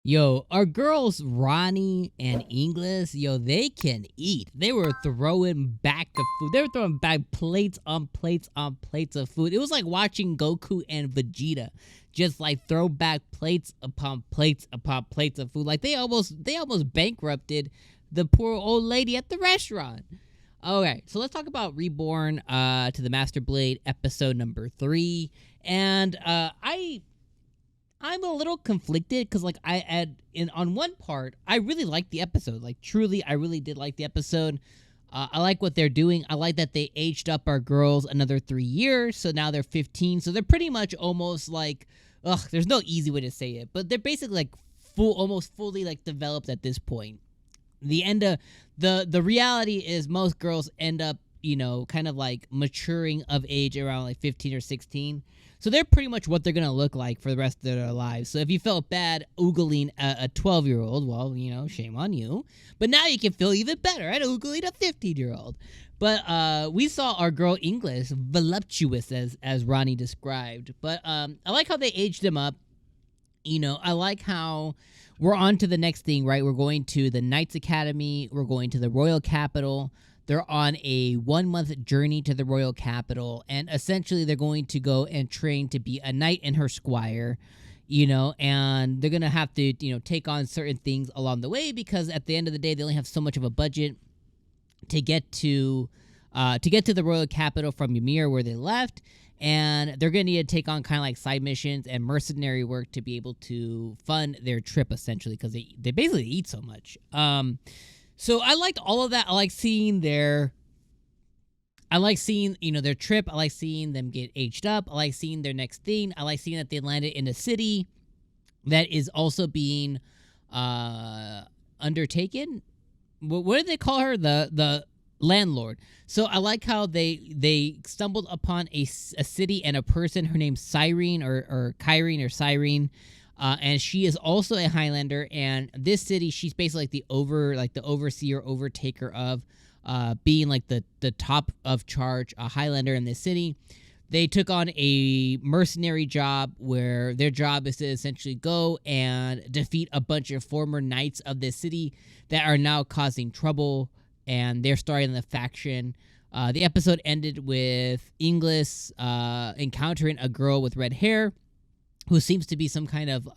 Yo, our girls Rani and Inglis, yo, they can eat. They were throwing back the food. They were throwing back plates on plates on plates of food. It was like watching Goku and Vegeta just like throw back plates upon plates upon plates of food. Like they almost bankrupted the poor old lady at the restaurant. Okay, so let's talk about Reborn to the Master Blade episode number 3. And I'm a little conflicted because, like, on one part, I really liked the episode. Like, truly, I really did like the episode. I like what they're doing. I like that they aged up our girls another 3 years, so now they're 15. So they're pretty much almost like, there's no easy way to say it, but they're basically like almost fully like developed at this point. The end of the reality is most girls end up, kind of like maturing of age around like 15 or 16. So they're pretty much what they're going to look like for the rest of their lives. So if you felt bad oogling a 12-year-old, well, shame on you. But now you can feel even better at oogling a 15-year-old. But we saw our girl Inglis, voluptuous as Rani described. But I like how they aged them up. I like how we're on to the next thing, right? We're going to the Knights Academy. We're going to the Royal Capital. They're on a 1-month journey to the royal capital, and essentially they're going to go and train to be a knight and her squire, and they're going to have to, take on certain things along the way because at the end of the day, they only have so much of a budget to get to the royal capital from Ymir where they left, and they're going to need to take on kind of like side missions and mercenary work to be able to fund their trip, essentially, because they basically eat so much. So I liked all of that. I like seeing their trip. I like seeing them get aged up. I like seeing their next thing. I like seeing that they landed in a city that is also being undertaken. What did they call her? The landlord. So I like how they stumbled upon a city and a person. Her name's Cyrene or Kyrene or Cyrene. And she is also a Highlander, and this city, she's basically like the overseer, overtaker of, being like the top of charge, a Highlander in this city. They took on a mercenary job where their job is to essentially go and defeat a bunch of former knights of this city that are now causing trouble, and they're starting the faction. The episode ended with Inglis encountering a girl with red hair, who seems to be some kind of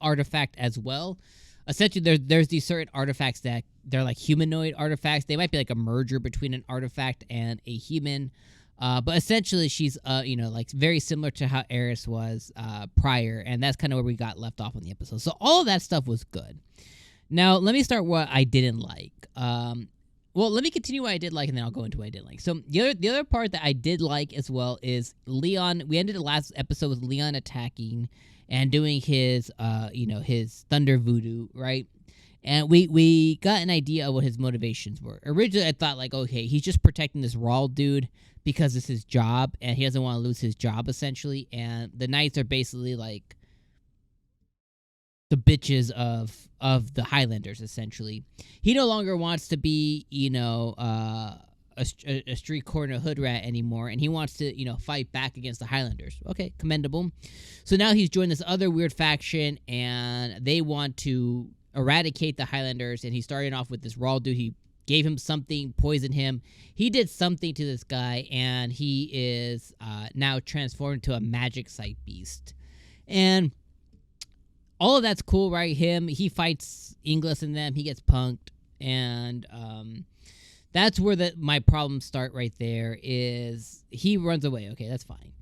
artifact as well. Essentially, there's these certain artifacts that they're like humanoid artifacts. They might be like a merger between an artifact and a human. But essentially, she's, like very similar to how Eris was prior. And that's kind of where we got left off on the episode. So all of that stuff was good. Now, let me start what I didn't like. Well, let me continue what I did like, and then I'll go into what I didn't like. So the other part that I did like as well is Leon. We ended the last episode with Leon attacking and doing his, his thunder voodoo, right? And we got an idea of what his motivations were. Originally, I thought like, okay, he's just protecting this Rawl dude because it's his job, and he doesn't want to lose his job, essentially. And the Knights are basically like the bitches of the Highlanders, essentially. He no longer wants to be, a street corner hood rat anymore, and he wants to, fight back against the Highlanders. Okay, commendable. So now he's joined this other weird faction, and they want to eradicate the Highlanders, and he's starting off with this Raw dude. He gave him something, poisoned him. He did something to this guy, and he is now transformed into a magic sight beast. And all of that's cool, right? He fights Inglis and them. He gets punked. And that's where my problems start right there is he runs away. Okay, that's fine.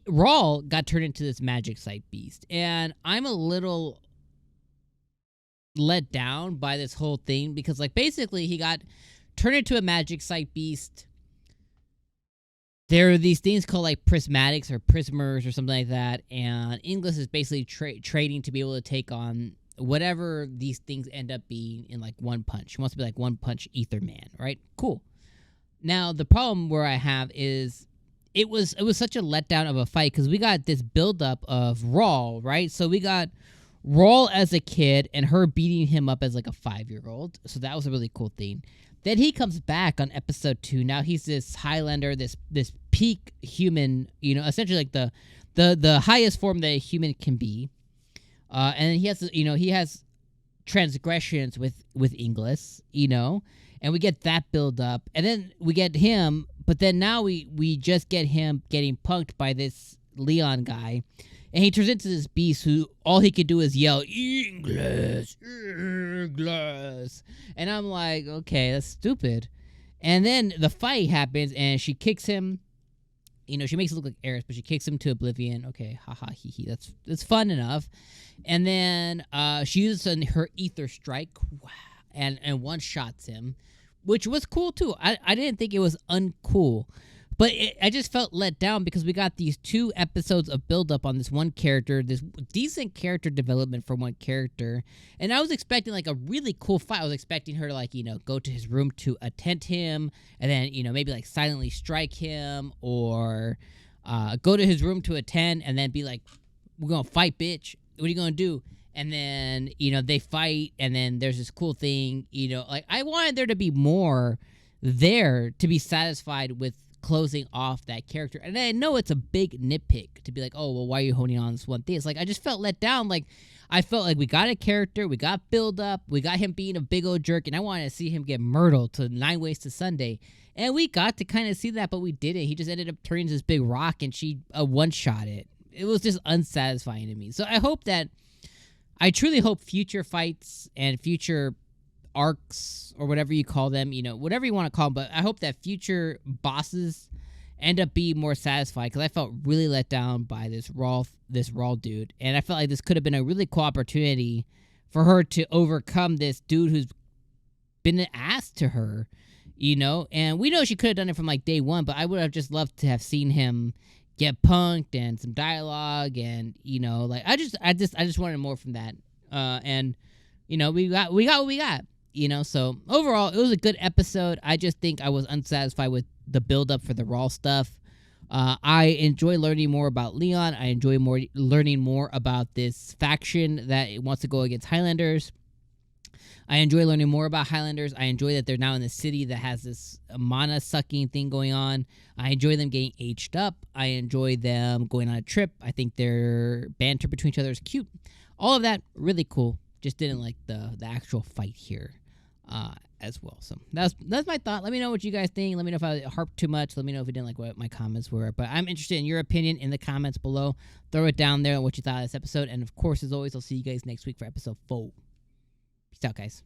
Rawl got turned into this magic sight beast. And I'm a little let down by this whole thing because, like, basically he got turned into a magic sight beast. There are these things called like prismatics or prismers or something like that, and Inglis is basically trading to be able to take on whatever these things end up being in like one punch. He wants to be like one punch Ether Man, right? Cool. Now the problem where I have is it was such a letdown of a fight because we got this buildup of Rawl, right? So we got Rawl as a kid and her beating him up as like a 5-year-old. So that was a really cool thing. Then he comes back on episode 2. Now he's this Highlander, this peak human, essentially like the highest form that a human can be. And then he has transgressions with Inglis, and we get that build up, and then we get him, but then now we just get him getting punked by this Leon guy, and he turns into this beast who all he could do is yell Inglis, Inglis, and I'm like, okay, that's stupid. And then the fight happens, and she kicks him. She makes it look like Eris, but she kicks him to oblivion. Okay, haha, hee hee. That's fun enough. And then she uses her ether strike, and one shots him, which was cool too. I didn't think it was uncool, but I just felt let down because we got these 2 episodes of build up on this one character, this decent character development for one character, and I was expecting like a really cool fight. I was expecting her to like go to his room to attend him, and then maybe like silently strike him, or go to his room to attend, and then be like, "We're gonna fight, bitch. What are you gonna do?" And then they fight, and then there's this cool thing. Like I wanted there to be more there to be satisfied with closing off that character. And I know it's a big nitpick to be like, oh, well, why are you holding on to this one thing? It's like I just felt let down. Like I felt like we got a character, we got build up, we got him being a big old jerk, and I wanted to see him get murdered to 9 Ways to Sunday. And we got to kind of see that, but we didn't. He just ended up turning into this big rock, and she one-shot it. It was just unsatisfying to me. So I truly hope future fights and future arcs, or whatever you call them, whatever you want to call them, but I hope that future bosses end up being more satisfied, because I felt really let down by this raw dude, and I felt like this could have been a really cool opportunity for her to overcome this dude who's been an ass to her, and we know she could have done it from like day one, but I would have just loved to have seen him get punked and some dialogue, and like I just wanted more from that, and we got what we got. So overall, it was a good episode. I just think I was unsatisfied with the build-up for the Raw stuff. I enjoy learning more about Leon. I enjoy learning more about this faction that wants to go against Highlanders. I enjoy learning more about Highlanders. I enjoy that they're now in the city that has this mana-sucking thing going on. I enjoy them getting aged up. I enjoy them going on a trip. I think their banter between each other is cute. All of that, really cool. Just didn't like the actual fight here as well. So that's my thought. Let me know what you guys think. Let me know if I harped too much. Let me know if you didn't like what my comments were. But I'm interested in your opinion in the comments below. Throw it down there on what you thought of this episode. And of course, as always, I'll see you guys next week for episode 4. Peace out, guys.